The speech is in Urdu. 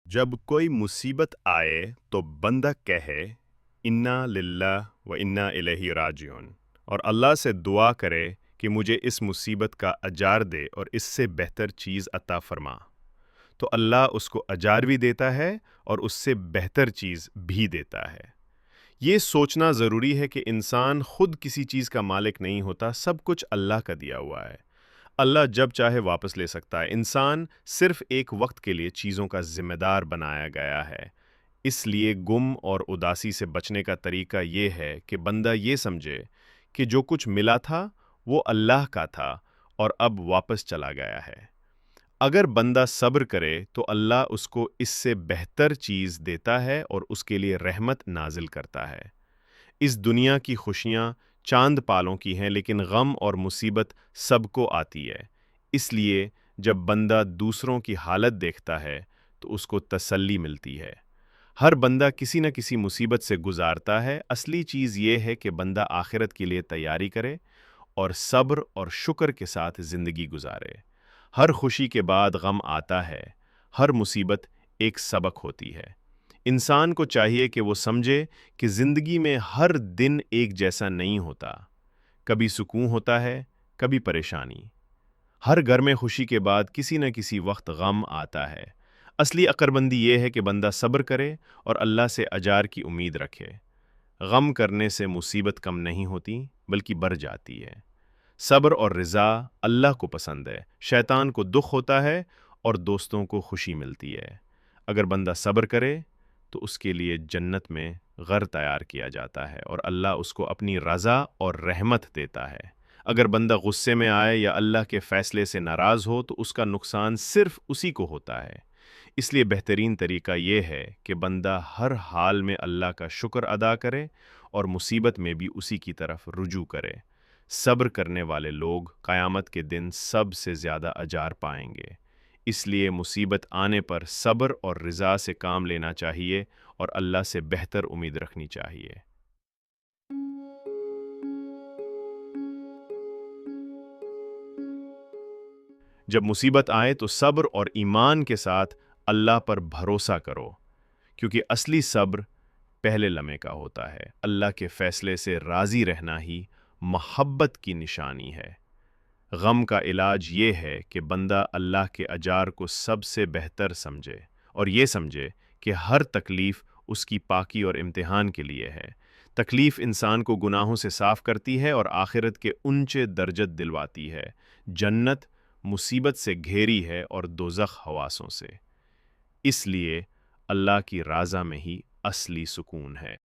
جب کوئی مصیبت آئے تو بندہ کہے انا للہ و انا الیہ راجعون، اور اللہ سے دعا کرے کہ مجھے اس مصیبت کا اجار دے اور اس سے بہتر چیز عطا فرما، تو اللہ اس کو اجار بھی دیتا ہے اور اس سے بہتر چیز بھی دیتا ہے۔ یہ سوچنا ضروری ہے کہ انسان خود کسی چیز کا مالک نہیں ہوتا، سب کچھ اللہ کا دیا ہوا ہے۔ اللہ جب چاہے واپس لے سکتا ہے۔ انسان صرف ایک وقت کے لیے چیزوں کا ذمہ دار بنایا گیا ہے۔ اس لیے غم اور اداسی سے بچنے کا طریقہ یہ ہے کہ بندہ یہ سمجھے کہ جو کچھ ملا تھا وہ اللہ کا تھا اور اب واپس چلا گیا ہے۔ اگر بندہ صبر کرے تو اللہ اس کو اس سے بہتر چیز دیتا ہے اور اس کے لیے رحمت نازل کرتا ہے۔ اس دنیا کی خوشیاں چاند پالوں کی ہیں، لیکن غم اور مصیبت سب کو آتی ہے۔ اس لیے جب بندہ دوسروں کی حالت دیکھتا ہے تو اس کو تسلی ملتی ہے۔ ہر بندہ کسی نہ کسی مصیبت سے گزارتا ہے۔ اصلی چیز یہ ہے کہ بندہ آخرت کے لیے تیاری کرے اور صبر اور شکر کے ساتھ زندگی گزارے۔ ہر خوشی کے بعد غم آتا ہے، ہر مصیبت ایک سبق ہوتی ہے۔ انسان کو چاہیے کہ وہ سمجھے کہ زندگی میں ہر دن ایک جیسا نہیں ہوتا، کبھی سکون ہوتا ہے، کبھی پریشانی۔ ہر گھر میں خوشی کے بعد کسی نہ کسی وقت غم آتا ہے۔ اصلی عقلمندی یہ ہے کہ بندہ صبر کرے اور اللہ سے اجار کی امید رکھے۔ غم کرنے سے مصیبت کم نہیں ہوتی بلکہ بڑھ جاتی ہے۔ صبر اور رضا اللہ کو پسند ہے، شیطان کو دکھ ہوتا ہے اور دوستوں کو خوشی ملتی ہے۔ اگر بندہ صبر کرے تو اس کے لیے جنت میں گھر تیار کیا جاتا ہے اور اللہ اس کو اپنی رضا اور رحمت دیتا ہے۔ اگر بندہ غصے میں آئے یا اللہ کے فیصلے سے ناراض ہو تو اس کا نقصان صرف اسی کو ہوتا ہے۔ اس لیے بہترین طریقہ یہ ہے کہ بندہ ہر حال میں اللہ کا شکر ادا کرے اور مصیبت میں بھی اسی کی طرف رجوع کرے۔ صبر کرنے والے لوگ قیامت کے دن سب سے زیادہ اجار پائیں گے۔ اس لیے مصیبت آنے پر صبر اور رضا سے کام لینا چاہیے اور اللہ سے بہتر امید رکھنی چاہیے۔ جب مصیبت آئے تو صبر اور ایمان کے ساتھ اللہ پر بھروسہ کرو، کیونکہ اصلی صبر پہلے لمحے کا ہوتا ہے۔ اللہ کے فیصلے سے راضی رہنا ہی محبت کی نشانی ہے۔ غم کا علاج یہ ہے کہ بندہ اللہ کے اجار کو سب سے بہتر سمجھے اور یہ سمجھے کہ ہر تکلیف اس کی پاکی اور امتحان کے لیے ہے۔ تکلیف انسان کو گناہوں سے صاف کرتی ہے اور آخرت کے اونچے درجات دلواتی ہے۔ جنت مصیبت سے گھیری ہے اور دوزخ حواسوں سے۔ اس لیے اللہ کی رضا میں ہی اصلی سکون ہے۔